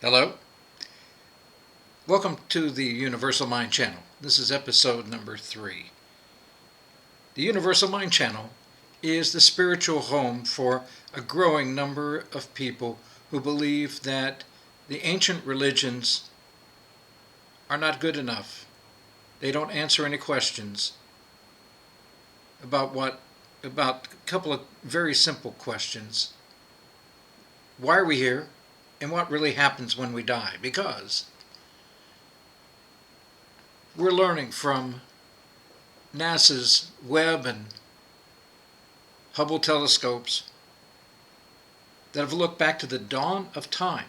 Hello. Welcome to the Universal Mind Channel. This is episode number 3. The Universal Mind Channel is the spiritual home for a growing number of people who believe that the ancient religions are not good enough. They don't answer any questions about a couple of very simple questions. Why are we here? And what really happens when we die? Because we're learning from NASA's Webb and Hubble telescopes that have looked back to the dawn of time,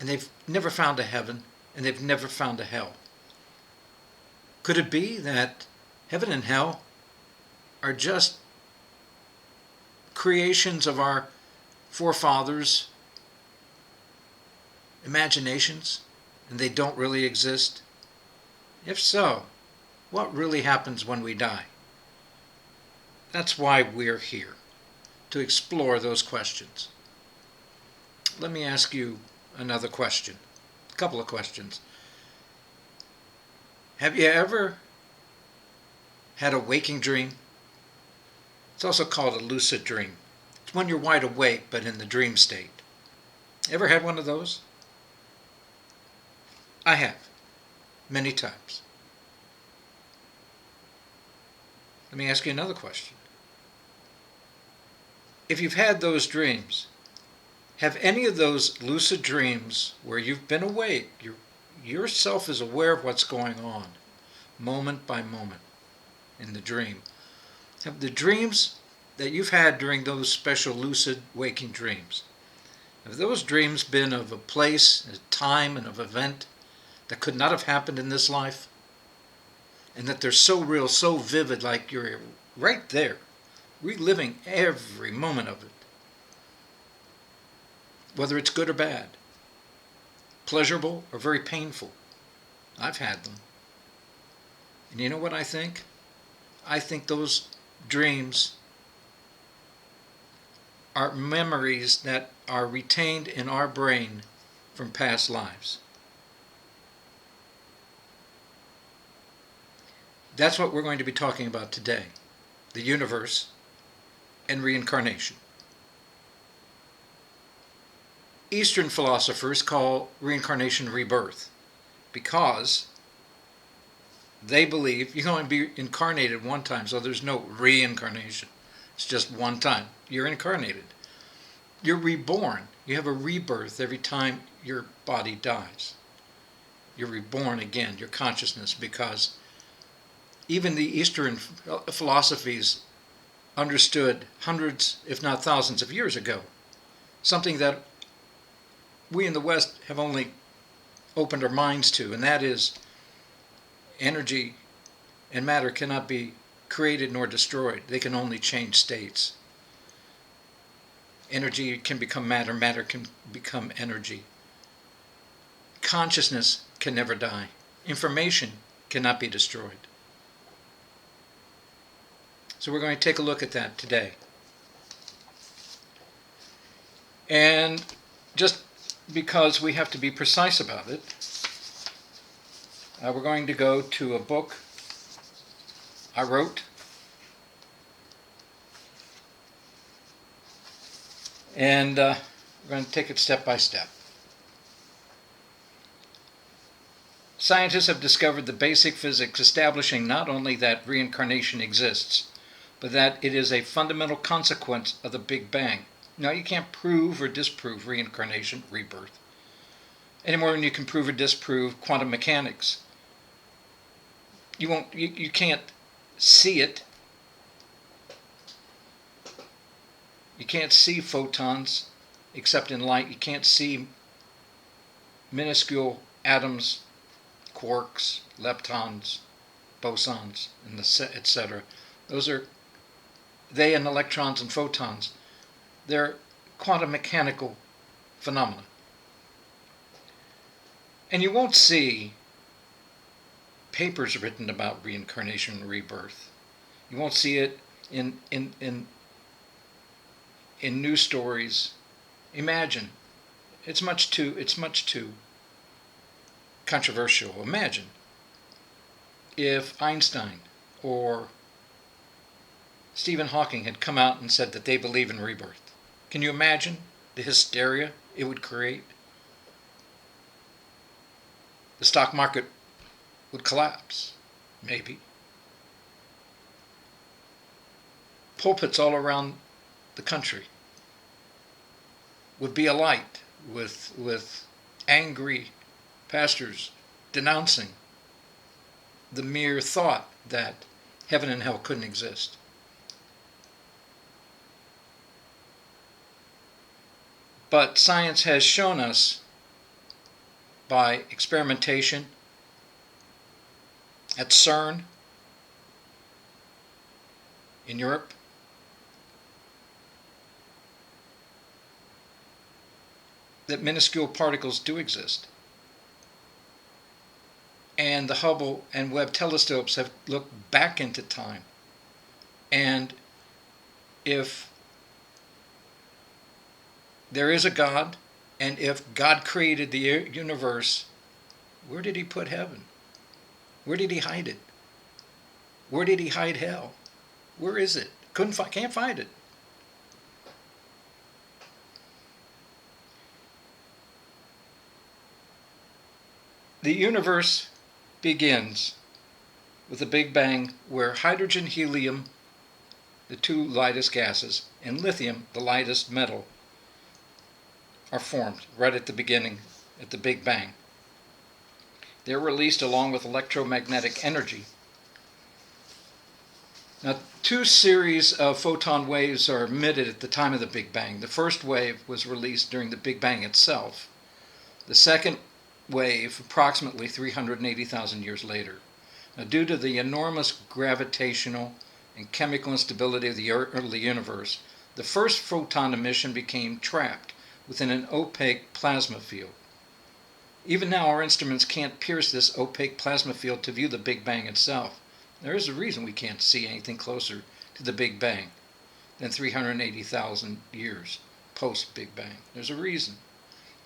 and they've never found a heaven and they've never found a hell. Could it be that heaven and hell are just creations of our forefathers' imaginations and they don't really exist? If so, what really happens when we die? That's why we're here, to explore those questions. Let me ask you another question, a couple of questions. Have you ever had a waking dream? It's also called a lucid dream. It's when you're wide awake but in the dream state. Ever had one of those? I have, many times. Let me ask you another question. If you've had those dreams, have any of those lucid dreams where you've been awake, yourself is aware of what's going on, moment by moment in the dream, have the dreams that you've had during those special lucid waking dreams, have those dreams been of a place, a time, and of an event that could not have happened in this life? And that they're so real, so vivid, like you're right there, reliving every moment of it. Whether it's good or bad, pleasurable or very painful. I've had them. And you know what I think? I think those dreams are memories that are retained in our brain from past lives. That's what we're going to be talking about today, the universe and reincarnation. Eastern philosophers call reincarnation rebirth because they believe you can only be incarnated one time, so there's no reincarnation. It's just one time. You're incarnated. You're reborn. You have a rebirth every time your body dies. You're reborn again, your consciousness, because even the Eastern philosophies understood hundreds, if not thousands of years ago, something that we in the West have only opened our minds to, and that is energy and matter cannot be created nor destroyed. They can only change states. Energy can become matter, matter can become energy. Consciousness can never die. Information cannot be destroyed. So we're going to take a look at that today. And just because we have to be precise about it, we're going to go to a book I wrote. And we're going to take it step by step. Scientists have discovered the basic physics establishing not only that reincarnation exists, but that it is a fundamental consequence of the Big Bang. Now, you can't prove or disprove reincarnation, rebirth, any more than you can prove or disprove quantum mechanics. You can't see it. You can't see photons except in light. You can't see minuscule atoms, quarks, leptons, bosons, and etc. They and electrons and photons, they're quantum mechanical phenomena. And you won't see papers written about reincarnation and rebirth. You won't see it in news stories. Imagine it's much too controversial. Imagine if Einstein or Stephen Hawking had come out and said that they believe in rebirth. Can you imagine the hysteria it would create? The stock market would collapse, maybe. Pulpits all around the country would be alight with angry pastors denouncing the mere thought that heaven and hell couldn't exist. But science has shown us by experimentation at CERN in Europe that minuscule particles do exist. And the Hubble and Webb telescopes have looked back into time. And if there is a God, and if God created the universe, where did he put heaven? Where did he hide it? Where did he hide hell? Where is it? Can't find it. The universe begins with a Big Bang where hydrogen, helium, the two lightest gases, and lithium, the lightest metal, are formed right at the beginning, at the Big Bang. They're released along with electromagnetic energy. Now, two series of photon waves are emitted at the time of the Big Bang. The first wave was released during the Big Bang itself. The second wave approximately 380,000 years later. Now, due to the enormous gravitational and chemical instability of the early universe, the first photon emission became trapped within an opaque plasma field. Even now, our instruments can't pierce this opaque plasma field to view the Big Bang itself. There is a reason we can't see anything closer to the Big Bang than 380,000 years post-Big Bang. There's a reason.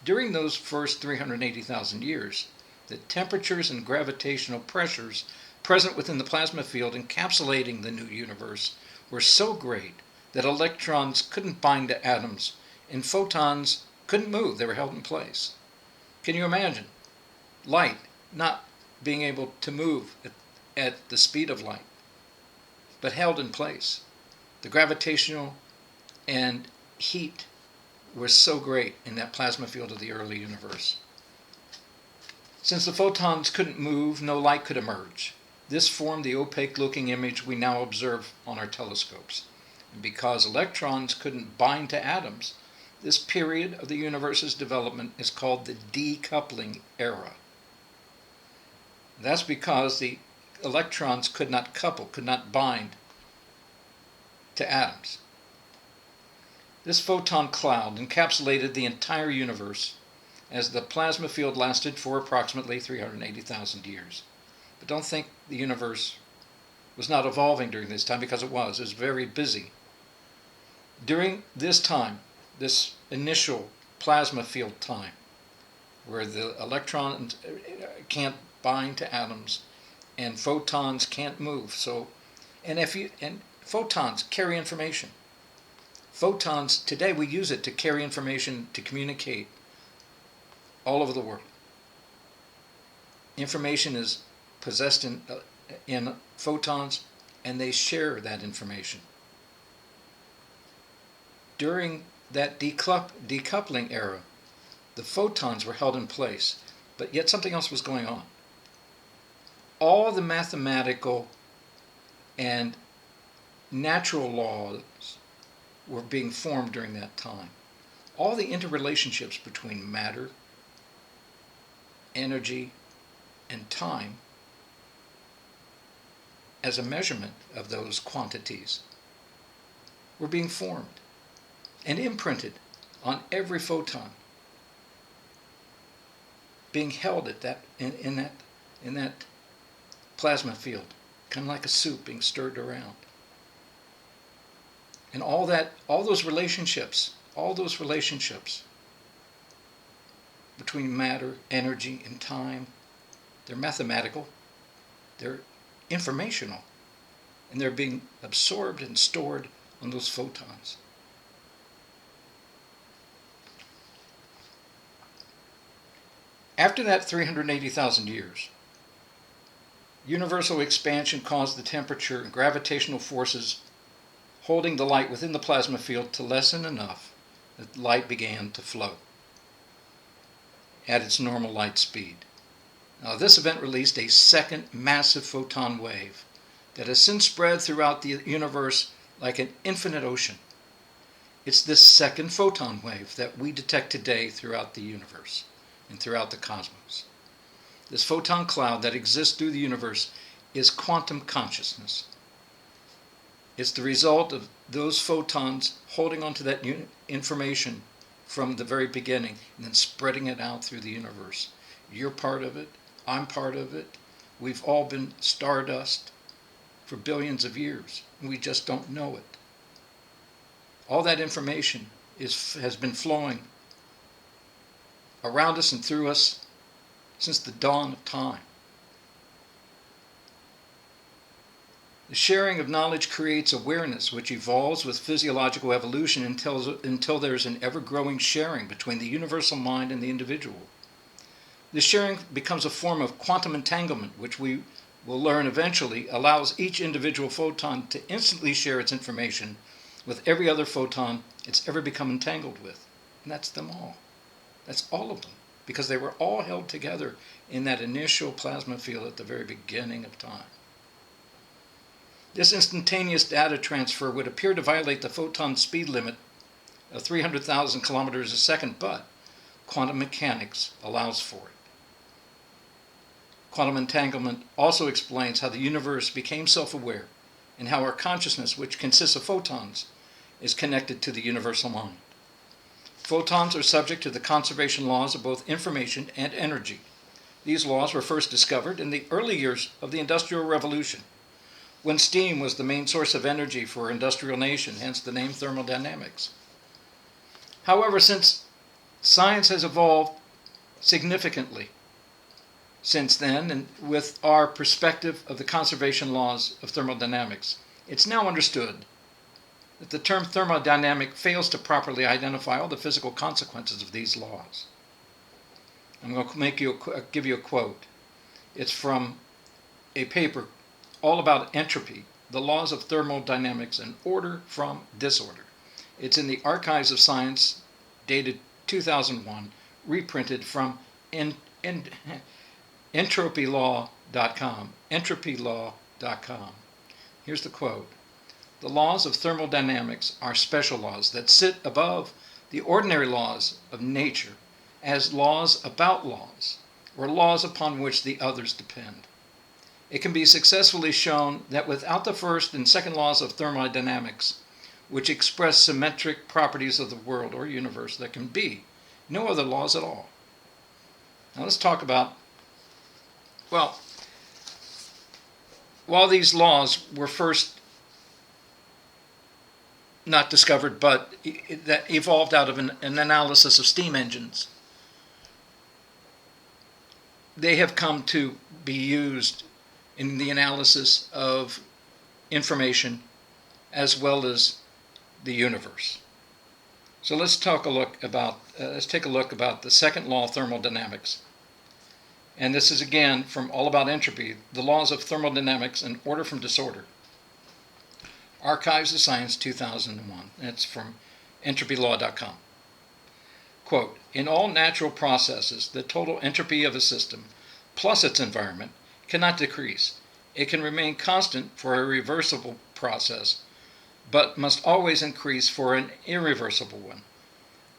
During those first 380,000 years, the temperatures and gravitational pressures present within the plasma field encapsulating the new universe were so great that electrons couldn't bind to atoms and photons couldn't move. They were held in place. Can you imagine light not being able to move at the speed of light, but held in place? The gravitational and heat were so great in that plasma field of the early universe. Since the photons couldn't move, no light could emerge. This formed the opaque-looking image we now observe on our telescopes. And because electrons couldn't bind to atoms, this period of the universe's development is called the decoupling era. That's because the electrons could not couple, could not bind to atoms. This photon cloud encapsulated the entire universe as the plasma field lasted for approximately 380,000 years. But don't think the universe was not evolving during this time, because it was. It was very busy. During this time, this initial plasma field time, where the electrons can't bind to atoms and photons can't move. And photons carry information. Photons, today we use it to carry information, to communicate all over the world. Information is possessed in photons, and they share that information. During that decoupling era, the photons were held in place, but yet something else was going on. All the mathematical and natural laws were being formed during that time. All the interrelationships between matter, energy, and time as a measurement of those quantities were being formed and imprinted on every photon, being held at that in that plasma field, kind of like a soup being stirred around. And all those relationships between matter, energy, and time. They're mathematical. They're informational. And they're being absorbed and stored on those photons. After that 380,000 years, universal expansion caused the temperature and gravitational forces holding the light within the plasma field to lessen enough that light began to flow at its normal light speed. Now, this event released a second massive photon wave that has since spread throughout the universe like an infinite ocean. It's this second photon wave that we detect today throughout the universe and throughout the cosmos. This photon cloud that exists through the universe is quantum consciousness. It's the result of those photons holding onto that information from the very beginning and then spreading it out through the universe. You're part of it. I'm part of it. We've all been stardust for billions of years, and we just don't know it. All that information has been flowing around us and through us since the dawn of time. The sharing of knowledge creates awareness, which evolves with physiological evolution until there's an ever-growing sharing between the universal mind and the individual. This sharing becomes a form of quantum entanglement, which we will learn eventually allows each individual photon to instantly share its information with every other photon it's ever become entangled with. And that's them all. That's all of them, because they were all held together in that initial plasma field at the very beginning of time. This instantaneous data transfer would appear to violate the photon speed limit of 300,000 kilometers a second, but quantum mechanics allows for it. Quantum entanglement also explains how the universe became self-aware and how our consciousness, which consists of photons, is connected to the universal mind. Photons are subject to the conservation laws of both information and energy. These laws were first discovered in the early years of the Industrial Revolution, when steam was the main source of energy for our industrial nation, hence the name thermodynamics. However, since science has evolved significantly since then, and with our perspective of the conservation laws of thermodynamics, it's now understood that the term thermodynamic fails to properly identify all the physical consequences of these laws. I'm going to give you a quote. It's from a paper all about entropy, the laws of thermodynamics, and order from disorder. It's in the Archives of Science, dated 2001, reprinted from entropylaw.com. Entropylaw.com. Here's the quote. The laws of thermodynamics are special laws that sit above the ordinary laws of nature as laws about laws, or laws upon which the others depend. It can be successfully shown that without the first and second laws of thermodynamics, which express symmetric properties of the world or universe, there can be no other laws at all. Now let's talk about, well, while these laws were first not discovered, but that evolved out of an analysis of steam engines, they have come to be used in the analysis of information as well as the universe. So let's take a look about the second law of thermodynamics. And this is again from All About Entropy, the laws of thermodynamics and order from disorder. Archives of Science 2001. That's from entropylaw.com. Quote, in all natural processes, the total entropy of a system plus its environment cannot decrease. It can remain constant for a reversible process, but must always increase for an irreversible one.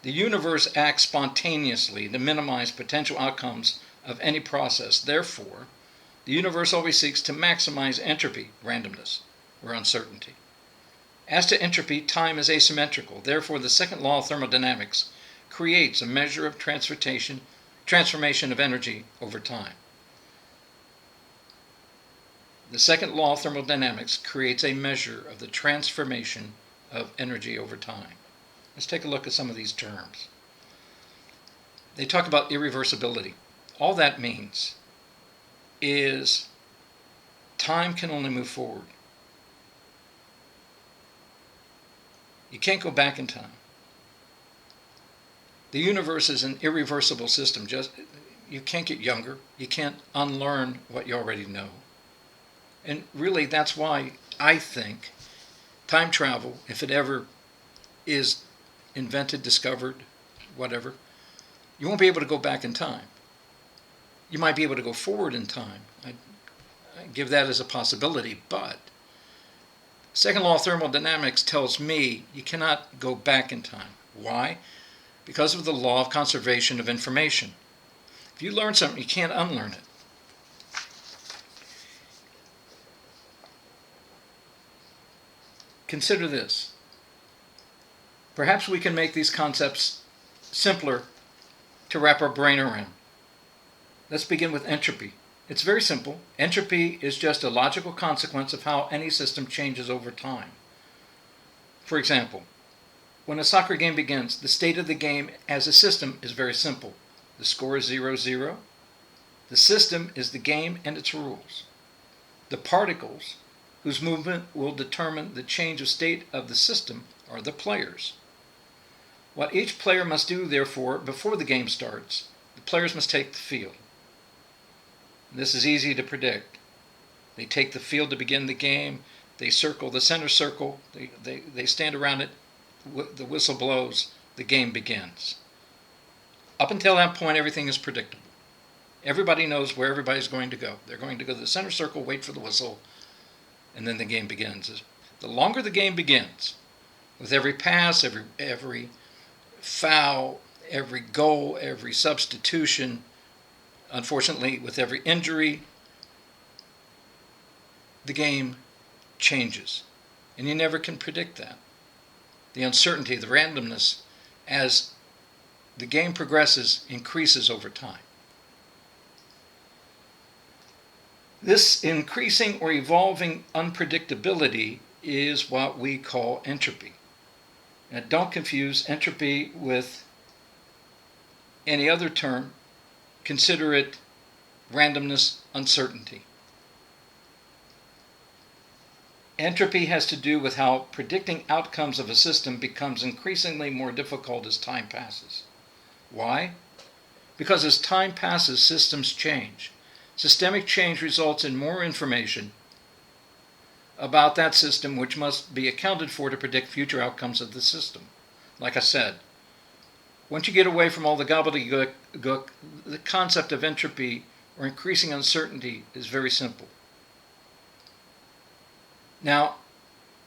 The universe acts spontaneously to minimize potential outcomes of any process. Therefore, the universe always seeks to maximize entropy, randomness, or uncertainty. As to entropy, time is asymmetrical. Therefore, the second law of thermodynamics creates a measure of transformation of energy over time. The second law of thermodynamics creates a measure of the transformation of energy over time. Let's take a look at some of these terms. They talk about irreversibility. All that means is time can only move forward. You can't go back in time. The universe is an irreversible system. You can't get younger. You can't unlearn what you already know. And really, that's why I think time travel, if it ever is invented, discovered, whatever, you won't be able to go back in time. You might be able to go forward in time. I give that as a possibility, but second law of thermodynamics tells me you cannot go back in time. Why? Because of the law of conservation of information. If you learn something, you can't unlearn it. Consider this. Perhaps we can make these concepts simpler to wrap our brain around. Let's begin with entropy. It's very simple. Entropy is just a logical consequence of how any system changes over time. For example, when a soccer game begins, the state of the game as a system is very simple. The score is 0-0. The system is the game and its rules. The particles whose movement will determine the change of state of the system are the players. What each player must do, therefore, before the game starts, the players must take the field. This is easy to predict. They take the field to begin the game. They circle the center circle. They stand around it. The whistle blows. The game begins. Up until that point, everything is predictable. Everybody knows where everybody's going to go. They're going to go to the center circle, wait for the whistle, and then the game begins. The longer the game begins, with every pass, every foul, every goal, every substitution, unfortunately, with every injury, the game changes. And you never can predict that. The uncertainty, the randomness, as the game progresses, increases over time. This increasing or evolving unpredictability is what we call entropy. Now, don't confuse entropy with any other term. Consider it randomness, uncertainty. Entropy has to do with how predicting outcomes of a system becomes increasingly more difficult as time passes. Why? Because as time passes, systems change. Systemic change results in more information about that system, which must be accounted for to predict future outcomes of the system. Like I said, once you get away from all the gobbledygook, the concept of entropy or increasing uncertainty is very simple. Now,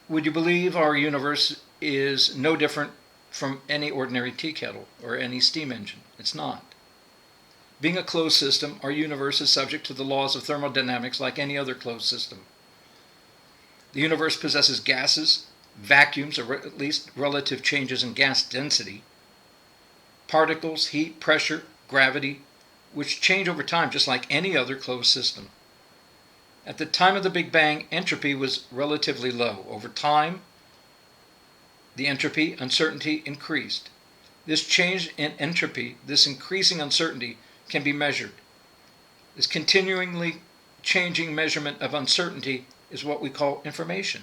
would you believe our universe is no different from any ordinary tea kettle or any steam engine? It's not. Being a closed system, our universe is subject to the laws of thermodynamics like any other closed system. The universe possesses gases, vacuums, or at least relative changes in gas density, particles, heat, pressure, gravity, which change over time just like any other closed system. At the time of the Big Bang, entropy was relatively low. Over time, the entropy, uncertainty increased. This change in entropy, this increasing uncertainty, can be measured. This continually changing measurement of uncertainty is what we call information.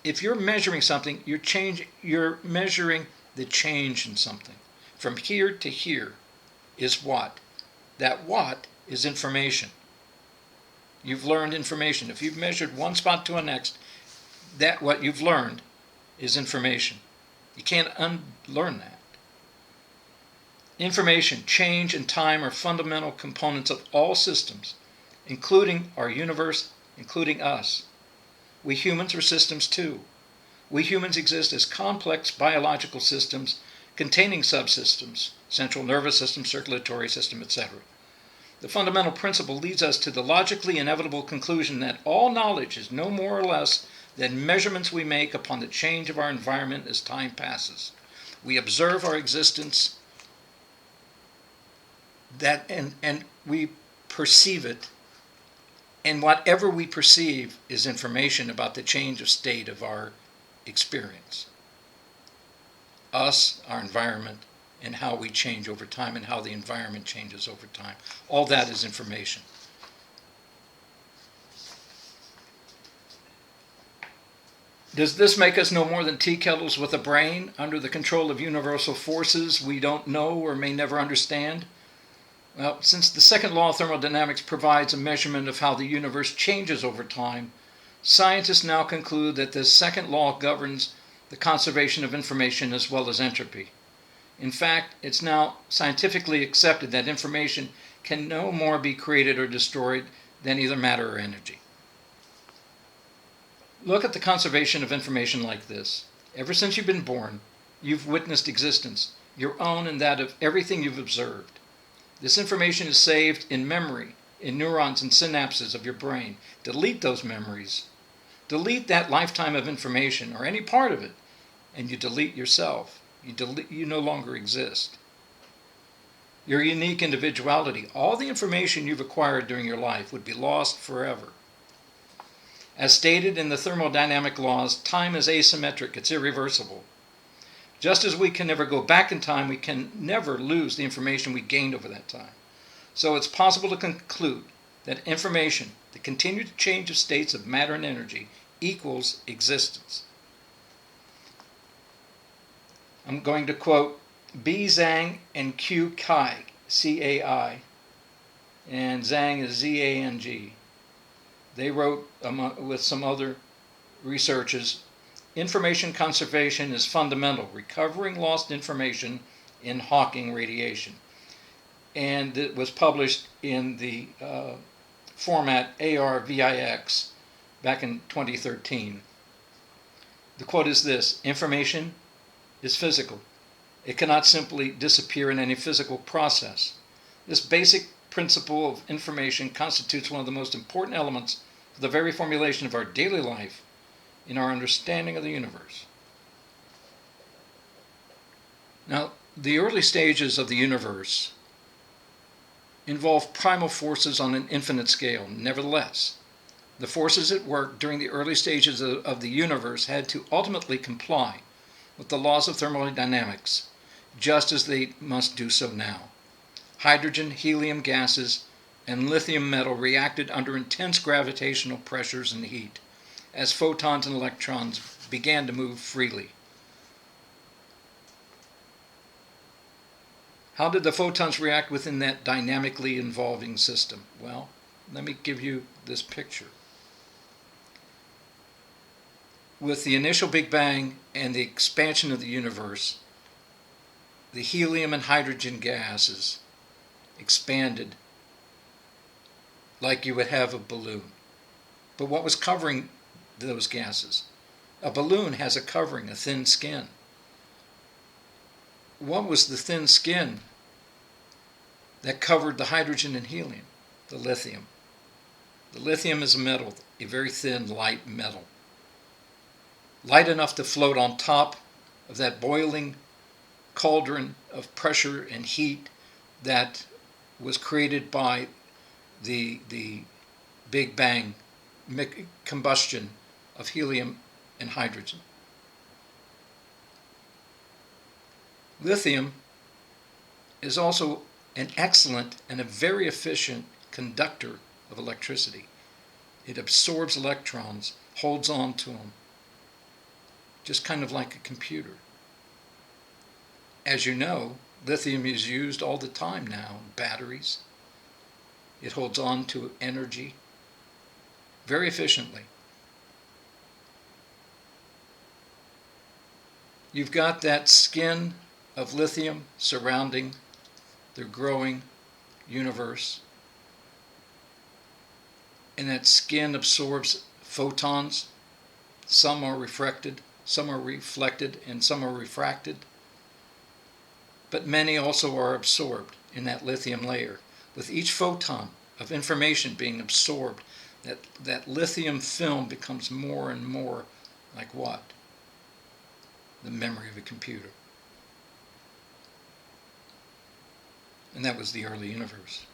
If you're measuring something, you're measuring the change in something. From here to here is what? That what is information. You've learned information. If you've measured one spot to the next, that what you've learned is information. You can't unlearn that. Information, change, and time are fundamental components of all systems, including our universe, including us. We humans are systems too. We humans exist as complex biological systems containing subsystems, central nervous system, circulatory system, etc. The fundamental principle leads us to the logically inevitable conclusion that all knowledge is no more or less than measurements we make upon the change of our environment as time passes. We observe our existence and we perceive it, and whatever we perceive is information about the change of state of our experience. Us, our environment, and how we change over time and how the environment changes over time. All that is information. Does this make us no more than tea kettles with a brain under the control of universal forces we don't know or may never understand? Well, since the second law of thermodynamics provides a measurement of how the universe changes over time, scientists now conclude that this second law governs the conservation of information as well as entropy. In fact, it's now scientifically accepted that information can no more be created or destroyed than either matter or energy. Look at the conservation of information like this. Ever since you've been born, you've witnessed existence, your own and that of everything you've observed. This information is saved in memory, in neurons and synapses of your brain. Delete those memories. Delete that lifetime of information, or any part of it, and you delete yourself. You no longer exist. Your unique individuality, all the information you've acquired during your life, would be lost forever. As stated in the thermodynamic laws, time is asymmetric, it's irreversible. Just as we can never go back in time, we can never lose the information we gained over that time. So it's possible to conclude that information, the continued change of states of matter and energy, equals existence. I'm going to quote B. Zang and Q. Cai, C-A-I, and Zang is Z-A-N-G. They wrote, with some other researchers, information conservation is fundamental, recovering lost information in Hawking radiation. And it was published in the format arVix back in 2013. The quote is this: information is physical. It cannot simply disappear in any physical process. This basic principle of information constitutes one of the most important elements for the very formulation of our daily life in our understanding of the universe. Now, the early stages of the universe involve primal forces on an infinite scale. Nevertheless, the forces at work during the early stages of the universe had to ultimately comply with the laws of thermodynamics, just as they must do so now. Hydrogen, helium gases, and lithium metal reacted under intense gravitational pressures and heat as photons and electrons began to move freely. How did the photons react within that dynamically evolving system? Well, let me give you this picture. With the initial Big Bang and the expansion of the universe, the helium and hydrogen gases expanded like you would have a balloon. But what was covering those gases? A balloon has a covering, a thin skin. What was the thin skin that covered the hydrogen and helium? The lithium. The lithium is a metal, a very thin, light metal. Light enough to float on top of that boiling cauldron of pressure and heat that was created by the Big Bang combustion of helium and hydrogen. Lithium is also an excellent and a very efficient conductor of electricity. It absorbs electrons, holds on to them, just kind of like a computer. As you know, lithium is used all the time now in batteries. It holds on to energy very efficiently. You've got that skin of lithium surrounding the growing universe, and that skin absorbs photons. Some are refracted, some are reflected, and some are refracted. But many also are absorbed in that lithium layer. With each photon of information being absorbed, that lithium film becomes more and more like what? The memory of a computer. And that was the early universe,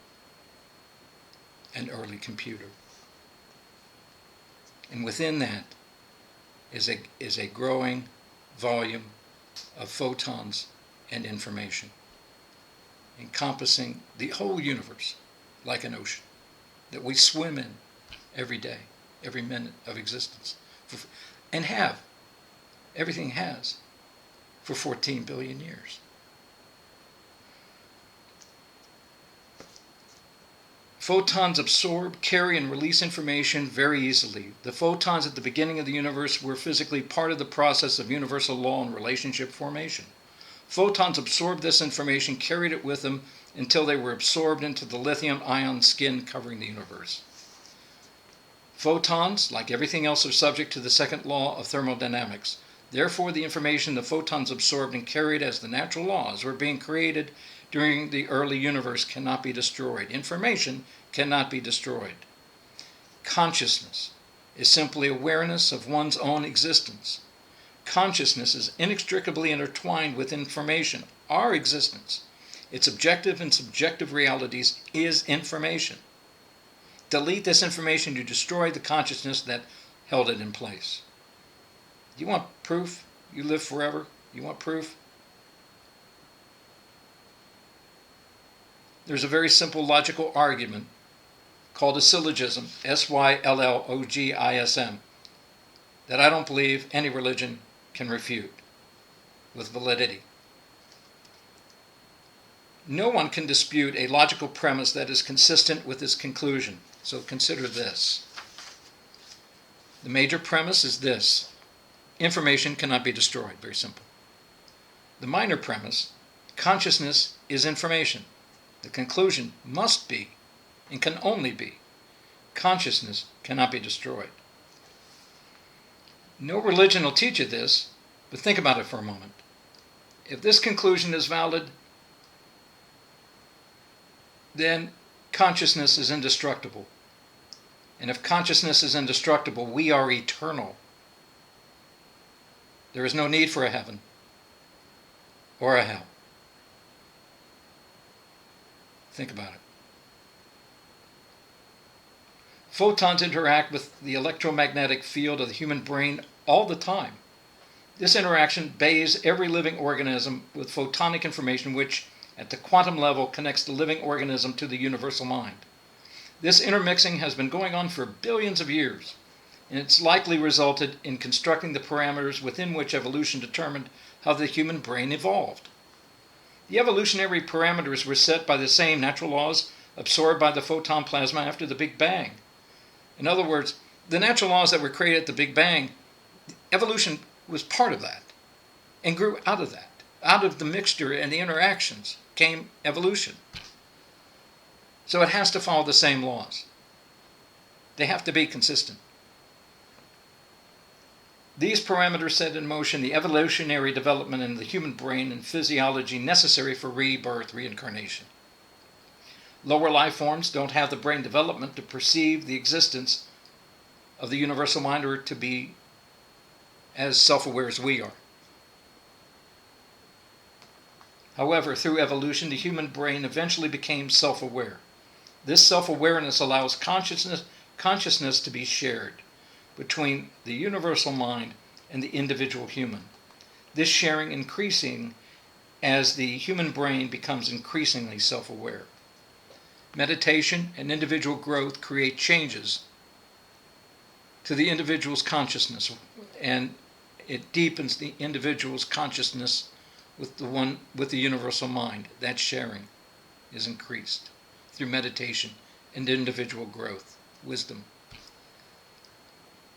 an early computer. And within that is a growing volume of photons and information. encompassing the whole universe like an ocean that we swim in every day, every minute of existence, and everything has for 14 billion years. Photons absorb, carry, and release information very easily. The photons at the beginning of the universe were physically part of the process of universal law and relationship formation. Photons absorbed this information, carried it with them until they were absorbed into the lithium-ion skin covering the universe. Photons, like everything else, are subject to the second law of thermodynamics. Therefore, the information the photons absorbed and carried as the natural laws were being created during the early universe cannot be destroyed. Information cannot be destroyed. Consciousness is simply awareness of one's own existence. Consciousness is inextricably intertwined with information, our existence. Its objective and subjective realities is information. Delete this information, you destroy the consciousness that held it in place. You want proof? You live forever? You want proof? There's a very simple logical argument called a syllogism, S-Y-L-L-O-G-I-S-M, that I don't believe any religion can refute with validity. No one can dispute a logical premise that is consistent with its conclusion. So consider this. The major premise is this: information cannot be destroyed. Very simple. The minor premise: consciousness is information. The conclusion must be, and can only be, consciousness cannot be destroyed. No religion will teach you this, but think about it for a moment. If this conclusion is valid, then consciousness is indestructible. And if consciousness is indestructible, we are eternal. There is no need for a heaven or a hell. Think about it. Photons interact with the electromagnetic field of the human brain all the time. This interaction bathes every living organism with photonic information which, at the quantum level, connects the living organism to the universal mind. This intermixing has been going on for billions of years, and it's likely resulted in constructing the parameters within which evolution determined how the human brain evolved. The evolutionary parameters were set by the same natural laws absorbed by the photon plasma after the Big Bang. In other words, the natural laws that were created at the Big Bang, evolution was part of that and grew out of that. Out of the mixture and the interactions came evolution. So it has to follow the same laws. They have to be consistent. These parameters set in motion the evolutionary development in the human brain and physiology necessary for rebirth, reincarnation. Lower life forms don't have the brain development to perceive the existence of the universal mind or to be as self-aware as we are. However, through evolution, the human brain eventually became self-aware. This self-awareness allows consciousness to be shared between the universal mind and the individual human. This sharing increasing as the human brain becomes increasingly self-aware. Meditation and individual growth create changes to the individual's consciousness, and it deepens the individual's consciousness with the universal mind. That sharing is increased through meditation and individual growth, wisdom.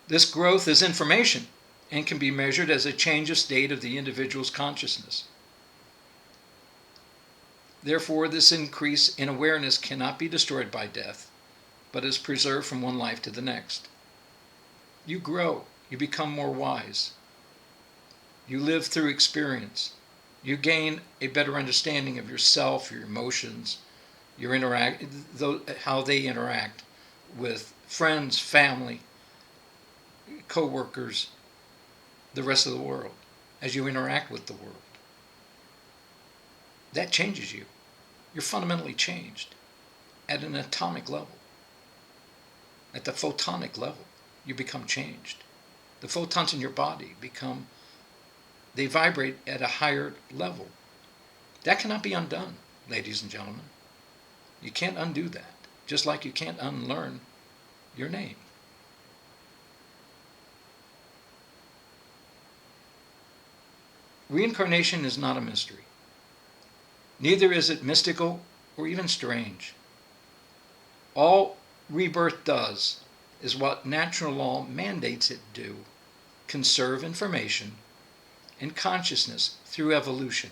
This growth is information and can be measured as a change of state of the individual's consciousness. Therefore, this increase in awareness cannot be destroyed by death, but is preserved from one life to the next. You grow, you become more wise. You live through experience. You gain a better understanding of yourself, your emotions, how they interact with friends, family, co-workers, the rest of the world, as you interact with the world. That changes you. You're fundamentally changed at an atomic level. At the photonic level, you become changed. The photons in your body they vibrate at a higher level. That cannot be undone. ladies and gentlemen. You can't undo that, just like you can't unlearn your name. Reincarnation is not a mystery. Neither is it mystical or even strange. All rebirth does is what natural law mandates it do: conserve information and consciousness through evolution.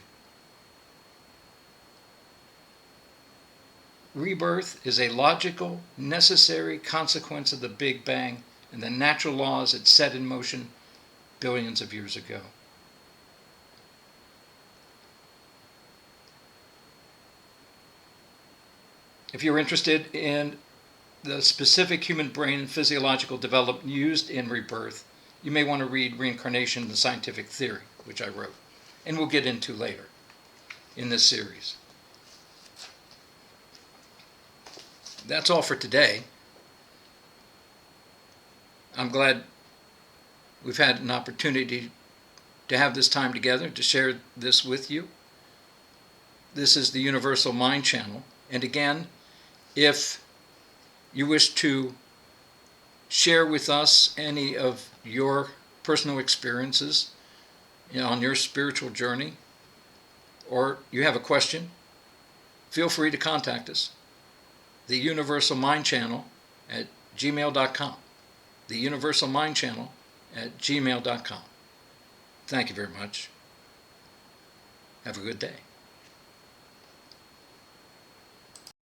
Rebirth is a logical, necessary consequence of the Big Bang and the natural laws it set in motion billions of years ago. If you're interested in the specific human brain and physiological development used in rebirth, you may want to read Reincarnation, the Scientific Theory, which I wrote, and we'll get into later in this series. That's all for today. I'm glad we've had an opportunity to have this time together to share this with you. This is the Universal Mind Channel. And again, if you wish to share with us any of your personal experiences on your spiritual journey, or you have a question, feel free to contact us. The Universal Mind Channel at gmail.com. The Universal Mind Channel at gmail.com. Thank you very much. Have a good day.